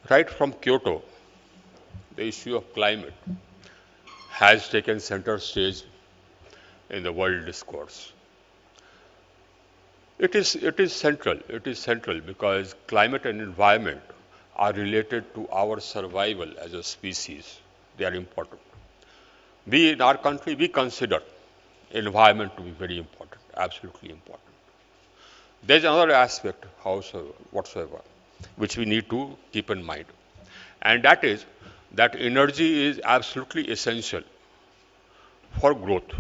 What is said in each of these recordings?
Right from Kyoto, the issue of climate has taken center stage in the world discourse. It is central. It is central because climate and environment are related to our survival as a species. They are important. We in our country, we consider environment to be very important, absolutely important. There's another aspect, howsoever, whatsoever, which we need to keep in mind, and that is that energy is absolutely essential for growth.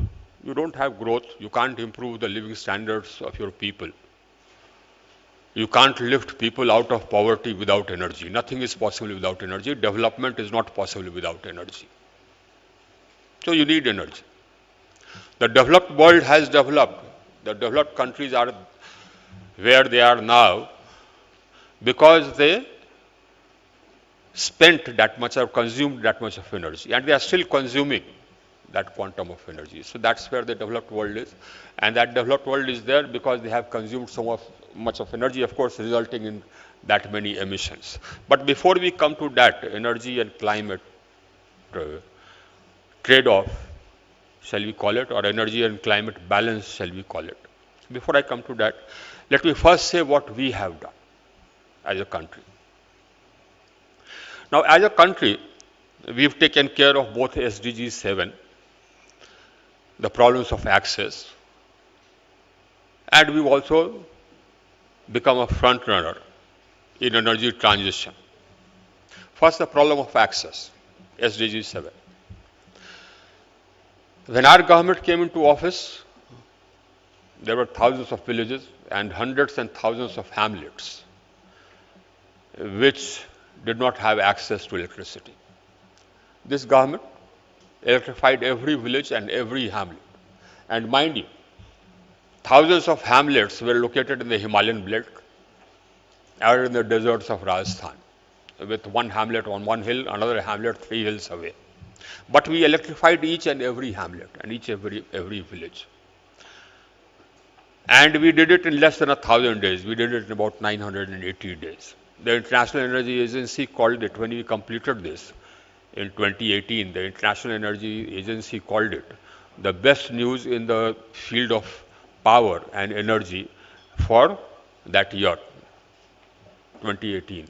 You don't have growth, you can't improve the living standards of your people. You can't lift people out of poverty without energy. Nothing is possible without energy. Development is not possible without energy. So you need energy. The developed world has developed. The developed countries are where they are now because they spent that much or consumed that much of energy, and they are still consuming that quantum of energy. So that's where the developed world is, and that developed world is there because they have consumed much of energy, of course, resulting in that many emissions. But before we come to that energy and climate uh, trade-off, shall we call it, or energy and climate balance, shall we call it? Before I come to that, let me first say what we have done as a country. Now, as a country, we've taken care of both SDG 7, the problems of access, and we've also become a front runner in energy transition. First, the problem of access, SDG 7. When our government came into office, there were thousands of villages and hundreds and thousands of hamlets which did not have access to electricity. This government electrified every village and every hamlet. And mind you, thousands of hamlets were located in the Himalayan belt or in the deserts of Rajasthan, with one hamlet on one hill, another hamlet 3 hills away. But we electrified each and every hamlet and every village. And we did it in less than 1,000 days. We did it in about 980 days. The International Energy Agency called it, when we completed this in 2018, the International Energy Agency called it the best news in the field of power and energy for that year, 2018.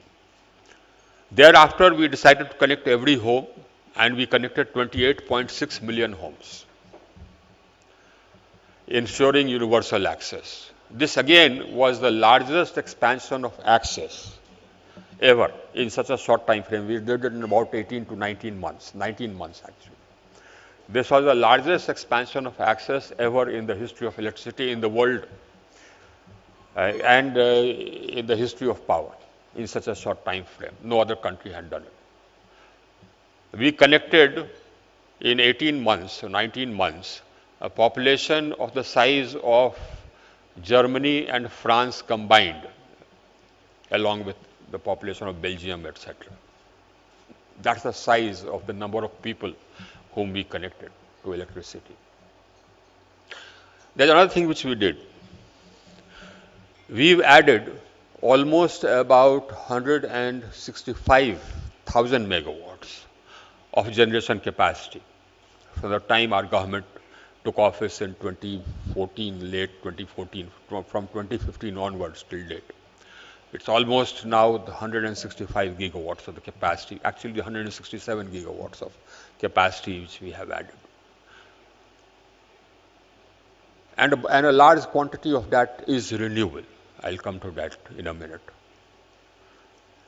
Thereafter, we decided to connect every home, and we connected 28.6 million homes, ensuring universal access. This again was the largest expansion of access ever in such a short time frame. We did it in about 18 to 19 months, 19 months actually. This was the largest expansion of access ever in the history of electricity in the world and in the history of power in such a short time frame. No other country had done it. We connected in 18 months, 19 months, a population of the size of Germany and France combined, along with the population of Belgium, etc. That's the size of the number of people whom we connected to electricity. There's another thing which we did. We've added almost about 165,000 megawatts of generation capacity from the time our government took office in 2014, late 2014, from 2015 onwards till date. It's almost now the 165 gigawatts of the capacity, actually the 167 gigawatts of capacity which we have added. And a large quantity of that is renewable. I'll come to that in a minute.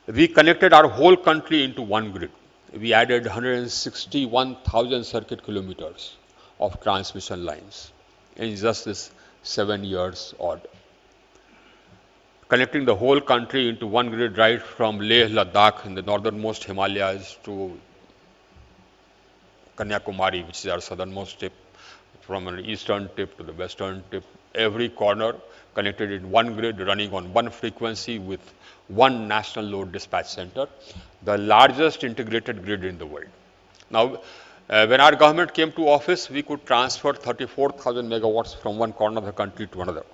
We connected our whole country into one grid. We added 161,000 circuit kilometers of transmission lines in just this 7 years odd. Connecting the whole country into one grid right from Leh, Ladakh in the northernmost Himalayas to Kanyakumari, which is our southernmost tip, from an eastern tip to the western tip, every corner connected in one grid running on one frequency with one national load dispatch center, the largest integrated grid in the world. Now, when our government came to office, we could transfer 34,000 megawatts from one corner of the country to another.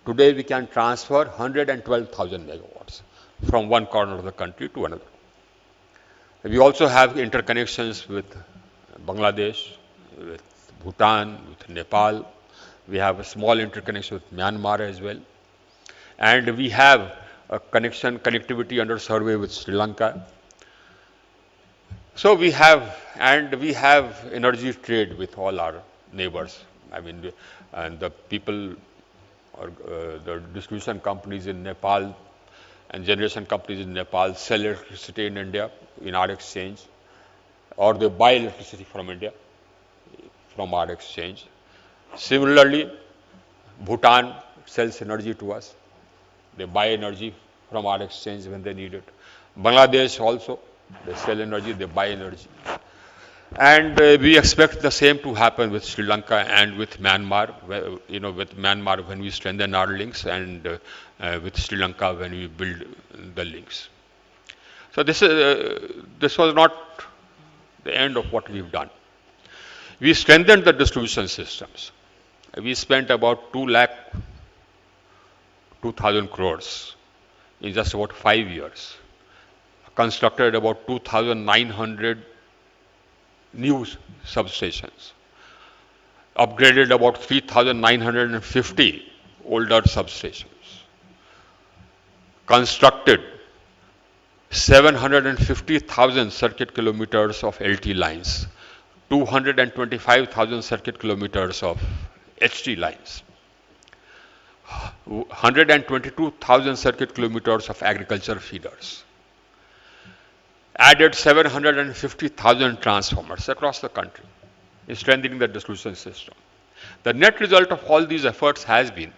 Today, we can transfer 112,000 megawatts from one corner of the country to another. We also have interconnections with Bangladesh, with Bhutan, with Nepal. We have a small interconnection with Myanmar as well. And we have a connectivity under survey with Sri Lanka. So we have energy trade with all our neighbors. I mean, and the people or the distribution companies in Nepal and generation companies in Nepal sell electricity in India in our exchange, or they buy electricity from India from our exchange. Similarly, Bhutan sells energy to us. They buy energy from our exchange when they need it. Bangladesh also, they sell energy, they buy energy. And we expect the same to happen with Sri Lanka and with Myanmar, with Myanmar when we strengthen our links, and with Sri Lanka when we build the links. So this was not the end of what we've done. We strengthened the distribution systems. We spent about 2,000 crores in just about 5 years. Constructed about 2,900 new substations. Upgraded about 3,950 older substations. Constructed 750,000 circuit kilometers of LT lines, 225,000 circuit kilometers of HT lines, 122,000 circuit kilometers of agriculture feeders, added 750,000 transformers across the country, strengthening the distribution system. The net result of all these efforts has been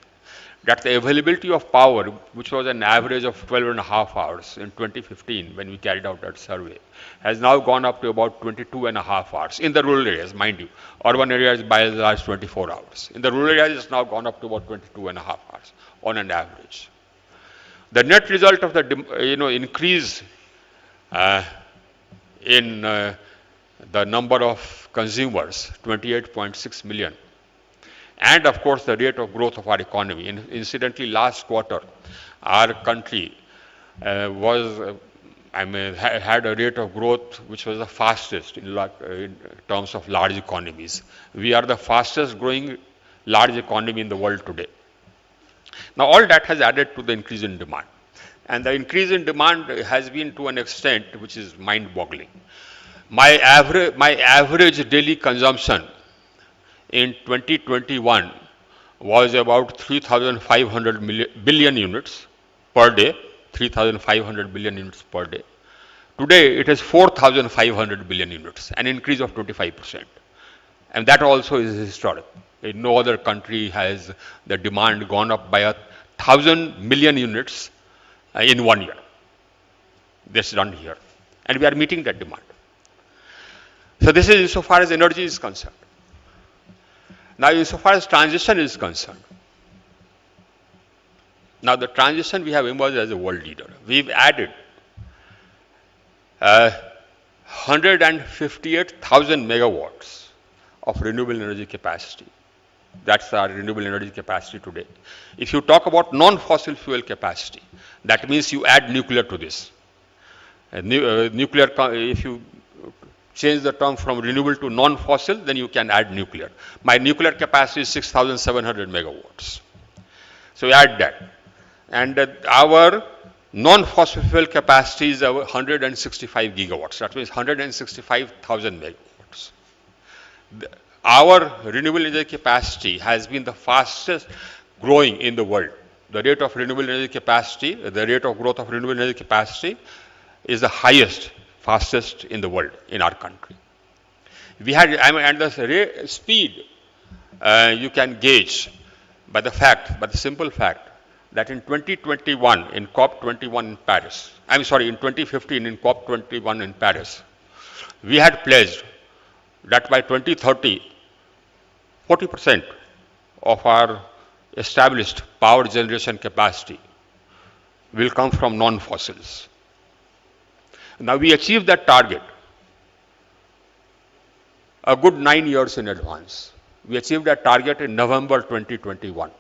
that the availability of power, which was an average of 12.5 hours in 2015 when we carried out that survey, has now gone up to about 22.5 hours in the rural areas, mind you. Urban areas by and large 24 hours. In the rural areas, it's now gone up to about 22.5 hours on an average. The net result of the increase in the number of consumers, 28.6 million, and of course the rate of growth of our economy. Incidentally, last quarter, our country had a rate of growth which was the fastest in terms of large economies. We are the fastest growing large economy in the world today. Now all that has added to the increase in demand. And the increase in demand has been to an extent which is mind-boggling. My average daily consumption in 2021 was about 3,500 billion units per day, 3,500 billion units per day. Today it is 4,500 billion units, an increase of 25%. And that also is historic. In no other country has the demand gone up by 1,000 million units in 1 year. This is done here. And we are meeting that demand. So this is insofar as energy is concerned. Now, insofar as transition is concerned, now the transition we have emerged as a world leader. We've added 158,000 megawatts of renewable energy capacity. That's our renewable energy capacity today. If you talk about non-fossil fuel capacity, that means you add nuclear to this. Nuclear, if you change the term from renewable to non-fossil, then you can add nuclear. My nuclear capacity is 6,700 megawatts. So we add that. And our non-fossil fuel capacity is 165 gigawatts. That means 165,000 megawatts. Our renewable energy capacity has been the fastest growing in the world. The rate of renewable energy capacity, the rate of growth of renewable energy capacity is the highest, fastest in the world, in our country. We had, and the speed you can gauge by the simple fact that in 2021, in COP21 in Paris, in 2015 in COP21 in Paris, we had pledged that by 2030, 40% of our established power generation capacity will come from non-fossils. Now we achieved that target a good 9 years in advance. We achieved that target in November 2021.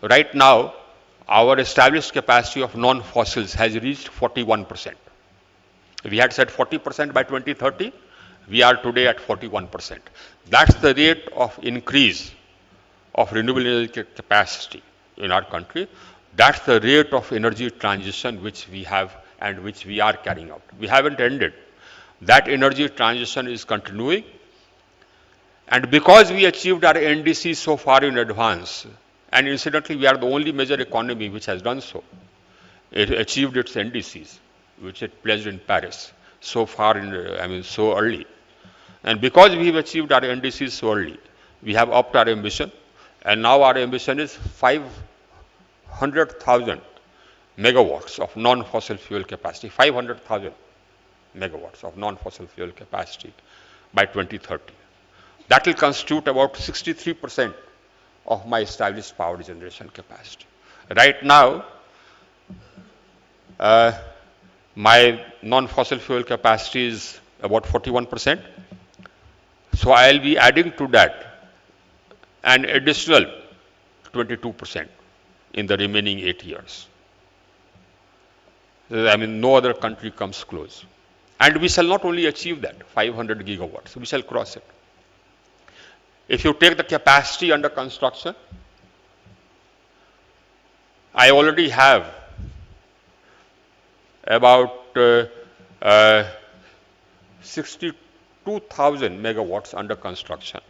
Right now, our established capacity of non-fossils has reached 41%. We had said 40% by 2030. We are today at 41%. That's the rate of increase of renewable energy capacity in our country. That's the rate of energy transition which we have and which we are carrying out. We haven't ended. That energy transition is continuing. And because we achieved our NDC so far in advance, and incidentally, we are the only major economy which has done so. It achieved its NDCs, which it pledged in Paris, so far so early. And because we have achieved our NDCs so early, we have upped our ambition, and now our ambition is 500,000 megawatts of non-fossil fuel capacity, 500,000 megawatts of non-fossil fuel capacity by 2030. That will constitute about 63% of my established power generation capacity. Right now, my non-fossil fuel capacity is about 41%. So I'll be adding to that an additional 22% in the remaining 8 years. No other country comes close. And we shall not only achieve that, 500 gigawatts, we shall cross it. If you take the capacity under construction, I already have about 62,000 megawatts under construction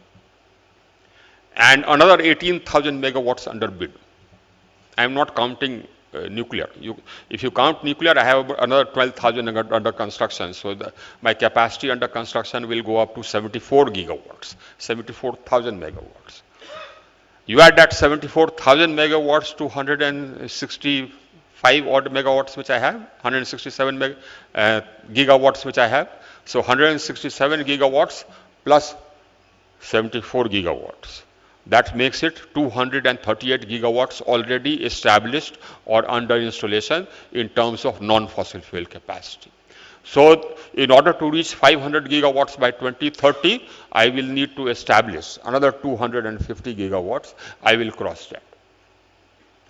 and another 18,000 megawatts under bid. I am not counting nuclear. If you count nuclear, I have another 12,000 under construction. So my capacity under construction will go up to 74 gigawatts, 74,000 megawatts. You add that 74,000 megawatts to 165 odd megawatts which I have, 167 gigawatts which I have. So 167 gigawatts plus 74 gigawatts. That makes it 238 gigawatts already established or under installation in terms of non-fossil fuel capacity. So in order to reach 500 gigawatts by 2030, I will need to establish another 250 gigawatts. I will cross that.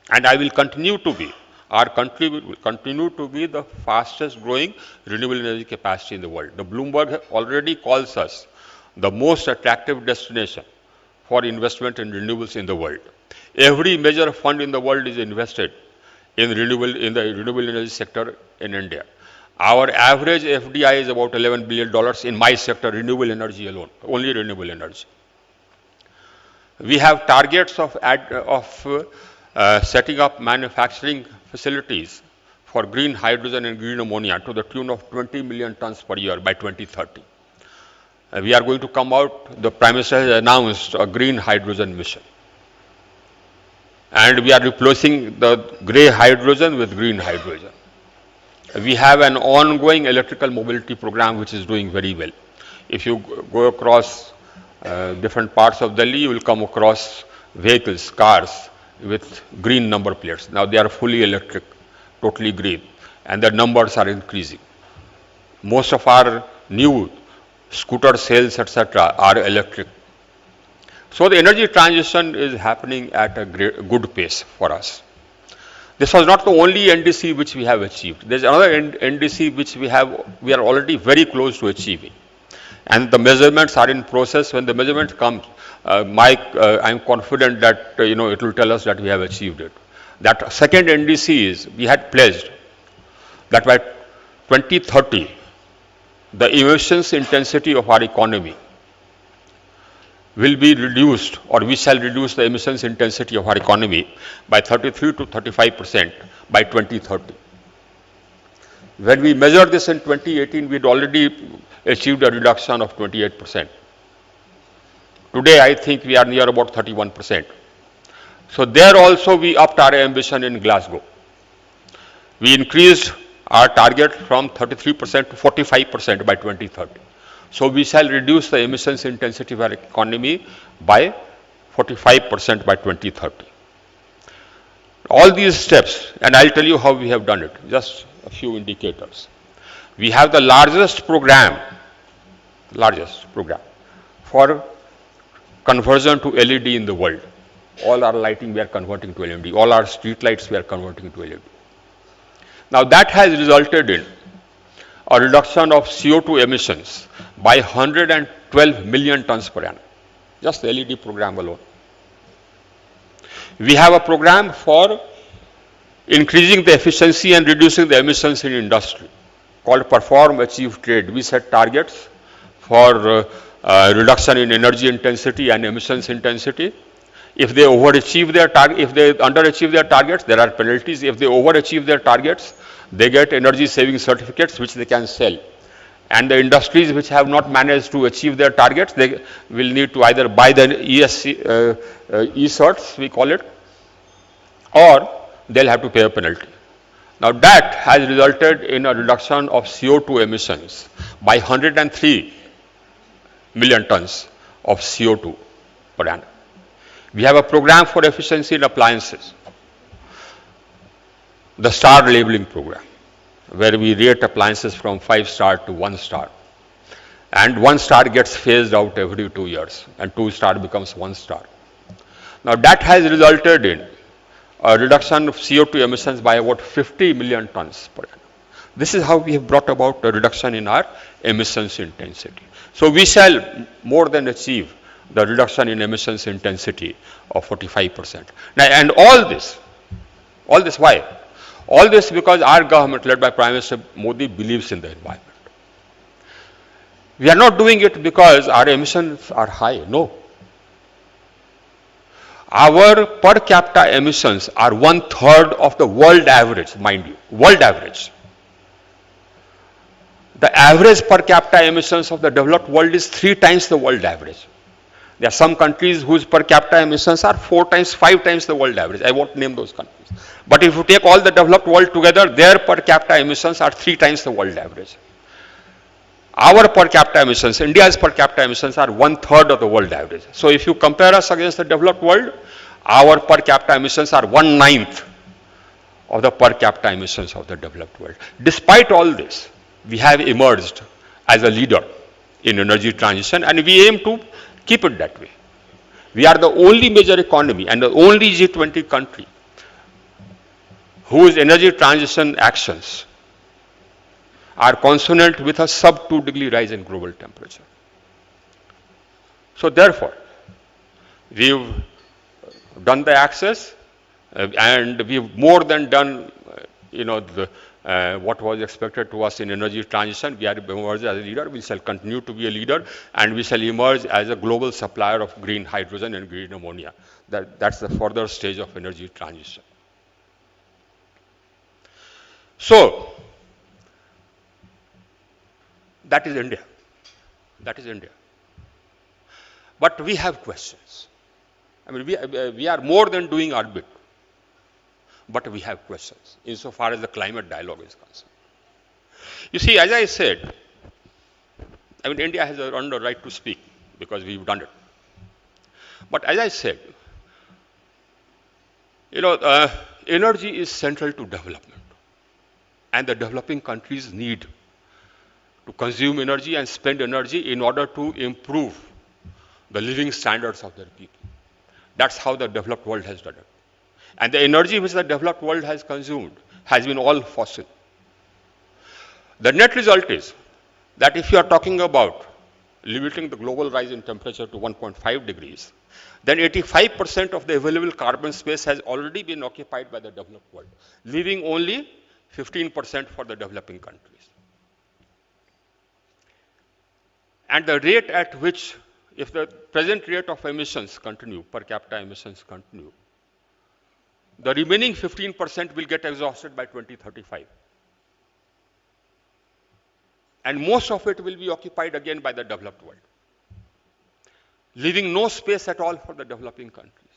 And I will continue to be, our country will continue to be the fastest growing renewable energy capacity in the world. The Bloomberg already calls us the most attractive destination for investment in renewables in the world. Every major fund in the world is invested in the renewable energy sector in India. Our average FDI is about $11 billion in my sector, renewable energy alone, only renewable energy. We have targets of setting up manufacturing facilities for green hydrogen and green ammonia to the tune of 20 million tons per year by 2030. We are going to come out, the Prime Minister has announced a green hydrogen mission. And we are replacing the grey hydrogen with green hydrogen. We have an ongoing electrical mobility program which is doing very well. If you go across different parts of Delhi, you will come across vehicles, cars with green number plates. Now they are fully electric, totally green, and the numbers are increasing. Most of our new scooter sales, etc., are electric. So the energy transition is happening at a good pace for us. This was not the only NDC which we have achieved. There is another NDC which we are already very close to achieving. And the measurements are in process. When the measurement comes, I am confident that it will tell us that we have achieved it. That second NDC is, we had pledged that by 2030, the emissions intensity of our economy will be reduced, or we shall reduce the emissions intensity of our economy by 33 to 35% by 2030. When we measured this in 2018, we had already achieved a reduction of 28%. Today, I think we are near about 31%. So there also we upped our ambition in Glasgow. We increased our target from 33% to 45% by 2030. So we shall reduce the emissions intensity of our economy by 45% by 2030. All these steps, and I'll tell you how we have done it, just a few indicators. We have the largest program for conversion to LED in the world. All our lighting we are converting to LED. All our street lights we are converting to LED. Now that has resulted in a reduction of CO2 emissions by 112 million tons per annum. Just the LED program alone. We have a program for increasing the efficiency and reducing the emissions in industry called Perform, Achieve, Trade. We set targets for reduction in energy intensity and emissions intensity. If they overachieve their target, if they underachieve their targets, there are penalties. If they overachieve their targets, they get energy saving certificates which they can sell. And the industries which have not managed to achieve their targets, they will need to either buy the e-certs, we call it, or they'll have to pay a penalty. Now that has resulted in a reduction of CO2 emissions by 103 million tons of CO2 per annum. We have a program for efficiency in appliances, the star labeling program, where we rate appliances from 5-star to 1-star. And 1-star gets phased out every 2 years, and 2-star becomes 1-star. Now that has resulted in a reduction of CO2 emissions by about 50 million tons per annum. This is how we have brought about a reduction in our emissions intensity. So we shall more than achieve the reduction in emissions intensity of 45%. Now, and all this why? All this because our government led by Prime Minister Modi believes in the environment. We are not doing it because our emissions are high, no. Our per capita emissions are 1/3 of the world average, mind you, world average. The average per capita emissions of the developed world is 3 times the world average. There are some countries whose per capita emissions are 4 times, 5 times the world average. I won't name those countries. But if you take all the developed world together, their per capita emissions are 3 times the world average. Our per capita emissions, India's per capita emissions are 1/3 of the world average. So if you compare us against the developed world, our per capita emissions are 1/9 of the per capita emissions of the developed world. Despite all this, we have emerged as a leader in energy transition, and we aim to keep it that way. We are the only major economy and the only G20 country whose energy transition actions are consonant with a sub 2 degree rise in global temperature. So therefore, we've done the access and we've more than done what was expected to us in energy transition. We are emerged as a leader. We shall continue to be a leader, and we shall emerge as a global supplier of green hydrogen and green ammonia. That's the further stage of energy transition. So that is India. That is India. But we have questions. I mean, we are more than doing our bit. But we have questions insofar as the climate dialogue is concerned. You see, as I said, I mean, India has earned the right to speak because we've done it. But as I said, energy is central to development. And the developing countries need to consume energy and spend energy in order to improve the living standards of their people. That's how the developed world has done it. And the energy which the developed world has consumed has been all fossil. The net result is that if you are talking about limiting the global rise in temperature to 1.5 degrees, then 85% of the available carbon space has already been occupied by the developed world, leaving only 15% for the developing countries. And the rate at which, if the present rate of emissions continue, per capita emissions continue, the remaining 15% will get exhausted by 2035. And most of it will be occupied again by the developed world, leaving no space at all for the developing countries.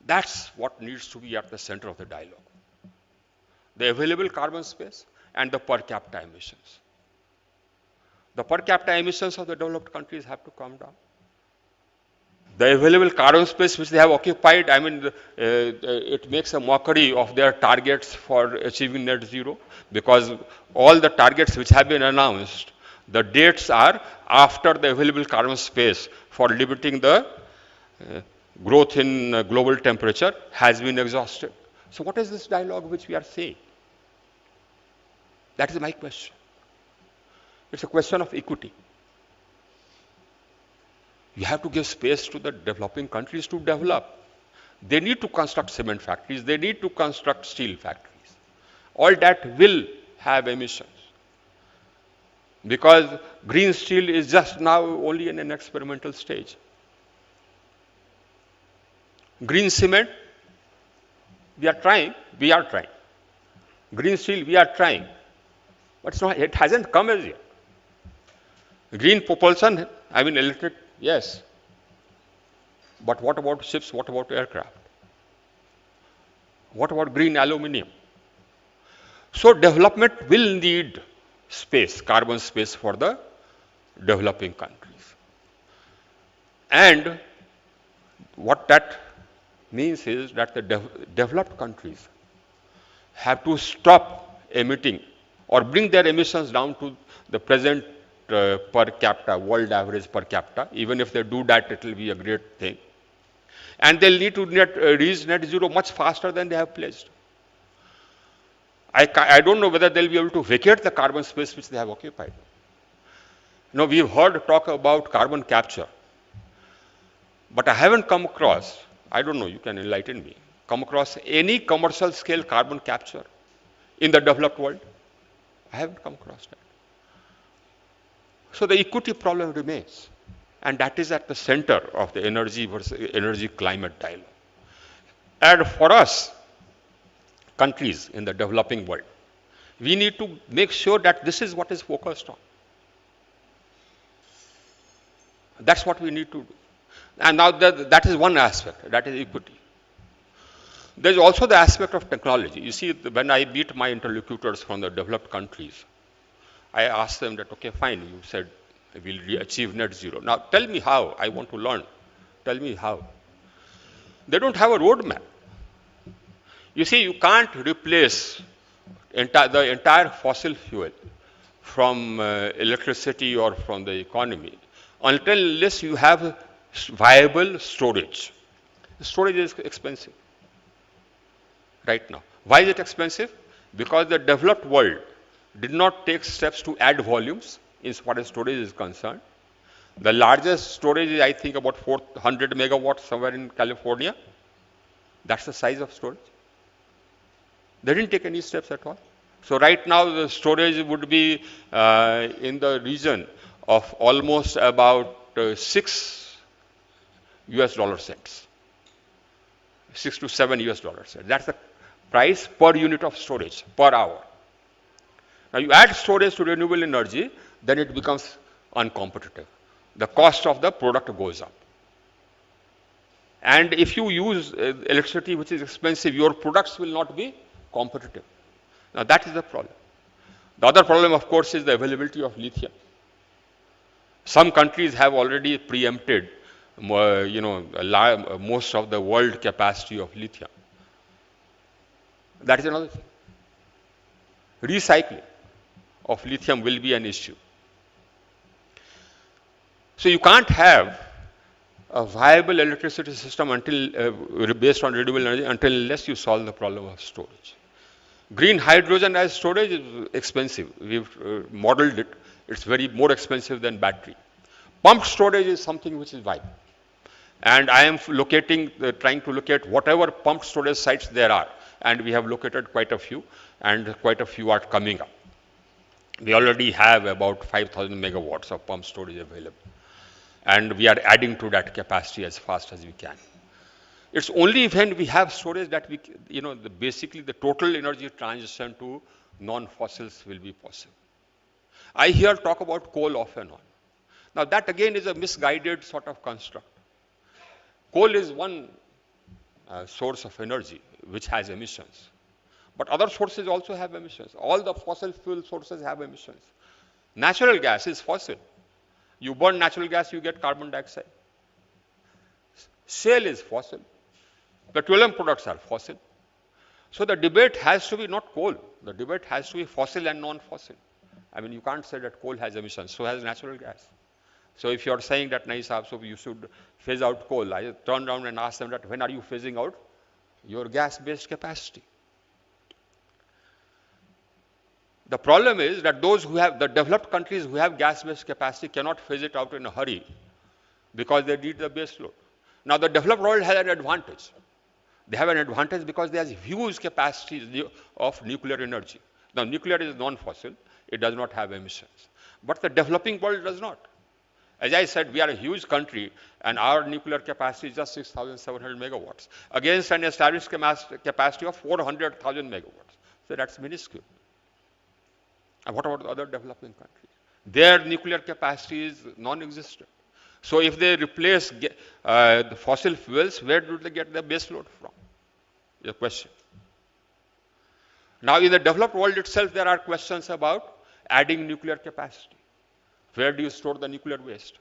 That's what needs to be at the center of the dialogue. The available carbon space and the per capita emissions. The per capita emissions of the developed countries have to come down. The available carbon space which they have occupied, I mean, it makes a mockery of their targets for achieving net zero, because all the targets which have been announced, the dates are after the available carbon space for limiting the uh, growth in global temperature has been exhausted. So what is this dialogue which we are saying? That is my question. It's a question of equity. You have to give space to the developing countries to develop. They need to construct cement factories. They need to construct steel factories. All that will have emissions. Because green steel is just now only in an experimental stage. Green cement, we are trying. Green steel, we are trying. But it hasn't come as yet. Green propulsion, I mean electric, yes. But what about ships? What about aircraft? What about green aluminium? So development will need space, carbon space for the developing countries. And what that means is that the developed countries have to stop emitting or bring their emissions down to the present per capita, world average per capita. Even if they do that, it will be a great thing. And they'll need to reach net zero much faster than they have pledged. I don't know whether they'll be able to vacate the carbon space which they have occupied. You know, we've heard talk about carbon capture, but I haven't come across, I don't know, you can enlighten me, come across any commercial scale carbon capture in the developed world. I haven't come across that. So the equity problem remains, and that is at the center of the energy versus energy climate dialogue. And for us, countries in the developing world, we need to make sure that this is what is focused on. That's what we need to do. And now that is one aspect, that is equity. There's also the aspect of technology. You see, when I meet my interlocutors from the developed countries, I ask them that, okay, fine, you said we'll achieve net zero. Now tell me how. I want to learn. Tell me how. They don't have a roadmap. You see, you can't replace the entire fossil fuel from electricity or from the economy unless you have viable storage. Storage is expensive right now. Why is it expensive? Because the developed world did not take steps to add volumes in what storage is concerned. The largest storage is, I think, about 400 megawatts somewhere in California. That's the size of storage. They didn't take any steps at all. So right now the storage would be in the region of almost about 6 US dollar cents. 6 to 7 US dollar cents. That's the price per unit of storage per hour. Now you add storage to renewable energy, then it becomes uncompetitive. The cost of the product goes up. And if you use electricity which is expensive, your products will not be competitive. Now that is the problem. The other problem, of course, is the availability of lithium. Some countries have already preempted, most of the world capacity of lithium. That is another thing. Recycling of lithium will be an issue. So you can't have a viable electricity system until based on renewable energy unless you solve the problem of storage. Green hydrogen as storage is expensive. We've modeled it. It's very more expensive than battery. Pumped storage is something which is viable. And I am trying to locate whatever pumped storage sites there are. And we have located quite a few, and quite a few are coming up. We already have about 5,000 megawatts of pumped storage available. And we are adding to that capacity as fast as we can. It's only when we have storage that we, basically the total energy transition to non-fossils will be possible. I hear talk about coal off and on. Now that again is a misguided sort of construct. Coal is one source of energy which has emissions. But other sources also have emissions. All the fossil fuel sources have emissions. Natural gas is fossil. You burn natural gas, you get carbon dioxide. Shale is fossil. Petroleum products are fossil. So the debate has to be not coal. The debate has to be fossil and non-fossil. I mean, you can't say that coal has emissions, so has natural gas. So if you're saying that, nahi sahab, so you should phase out coal, I turn around and ask them that when are you phasing out your gas-based capacity? The problem is that those who have, the developed countries who have gas-based capacity cannot phase it out in a hurry because they need the base load. Now the developed world has an advantage. They have an advantage because they have huge capacities of nuclear energy. Now nuclear is non-fossil, it does not have emissions. But the developing world does not. As I said, we are a huge country and our nuclear capacity is just 6,700 megawatts against an established capacity of 400,000 megawatts. So that's minuscule. And what about the other developing countries? Their nuclear capacity is non-existent. So if they replace the fossil fuels, where do they get their base load from? Is a question. Now in the developed world itself, there are questions about adding nuclear capacity. Where do you store the nuclear waste?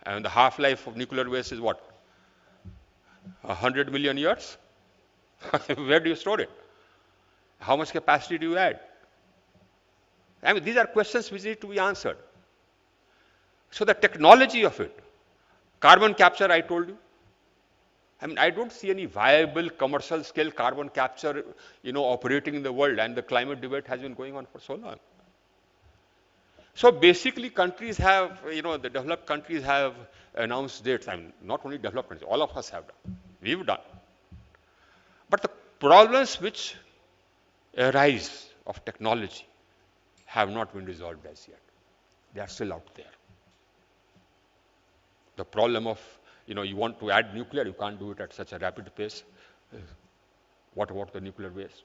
And the half-life of nuclear waste is what? 100 million years? Where do you store it? How much capacity do you add? I mean, these are questions which need to be answered. So the technology of it, carbon capture, I told you. I mean, I don't see any viable commercial scale carbon capture, operating in the world, and the climate debate has been going on for so long. So basically, countries have, the developed countries have announced dates. I mean, not only developed countries, all of us have done. We've done. But the problems which arise of technology have not been resolved as yet. They are still out there. The problem of, you want to add nuclear, you can't do it at such a rapid pace. What about the nuclear waste?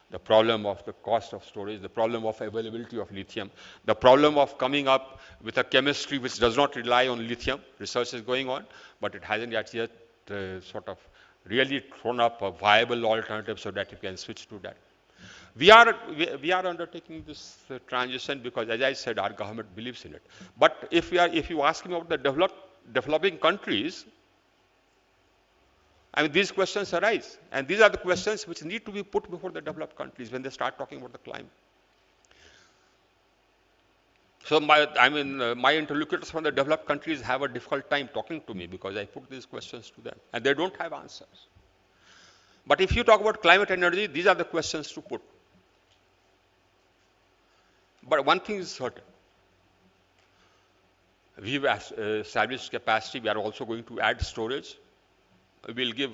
The problem of the cost of storage, the problem of availability of lithium, the problem of coming up with a chemistry which does not rely on lithium. Research is going on, but it hasn't yet sort of really thrown up a viable alternative so that you can switch to that. We are undertaking this transition because, as I said, our government believes in it. But if you ask me about the developing countries, I mean, these questions arise. And these are the questions which need to be put before the developed countries when they start talking about the climate. So my interlocutors from the developed countries have a difficult time talking to me because I put these questions to them and they don't have answers. But if you talk about climate energy, these are the questions to put. But one thing is certain. We've established capacity. We are also going to add storage. We'll give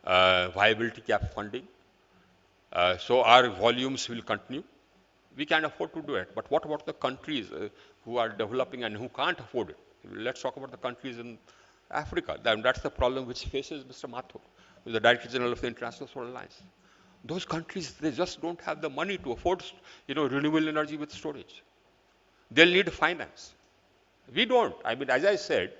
viability gap funding. So our volumes will continue. We can afford to do it. But what about the countries who are developing and who can't afford it? Let's talk about the countries in Africa. That's the problem which faces Mr. Mathur, who is the Director General of the International Solar Alliance. Those countries, they just don't have the money to afford, renewable energy with storage. They'll need finance. We don't. I mean, as I said,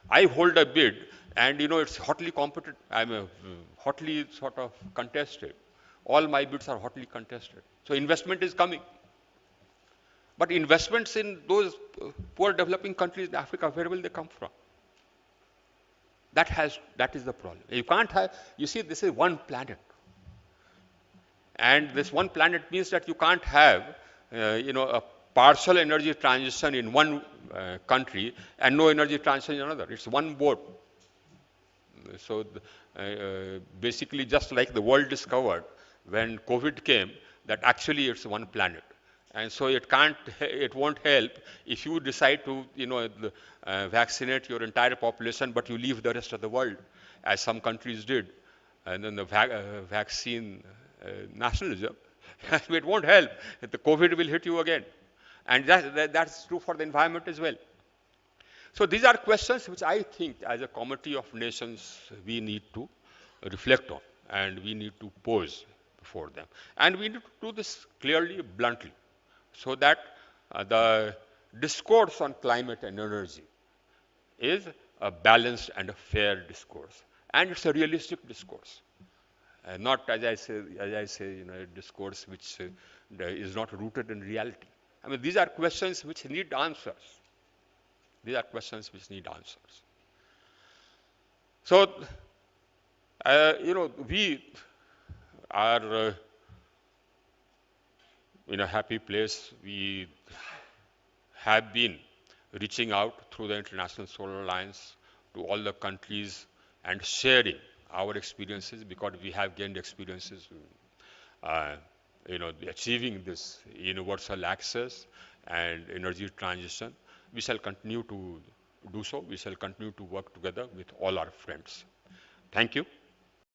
I hold a bid and, it's hotly competitive. I'm hotly sort of contested. All my bids are hotly contested. So investment is coming. But investments in those poor developing countries in Africa, where will they come from? That is the problem. You can't have, you see, this is one planet. And this one planet means that you can't have, a partial energy transition in one country and no energy transition in another. It's one boat. So basically, just like the world discovered when COVID came, that actually it's one planet. And so it won't help if you decide to, vaccinate your entire population, but you leave the rest of the world, as some countries did. And then the vaccine nationalism, it won't help. The COVID will hit you again. And that's true for the environment as well. So these are questions which I think, as a community of nations, we need to reflect on and we need to pose before them. And we need to do this clearly, bluntly, so that the discourse on climate and energy is a balanced and a fair discourse. And it's a realistic discourse. Not, as I say, a discourse which is not rooted in reality. I mean, these are questions which need answers. These are questions which need answers. So, we are in a happy place. We have been reaching out through the International Solar Alliance to all the countries and sharing our experiences because we have gained experiences, uh, achieving this universal access and energy transition. We shall continue to do so. We shall continue to work together with all our friends. Thank you.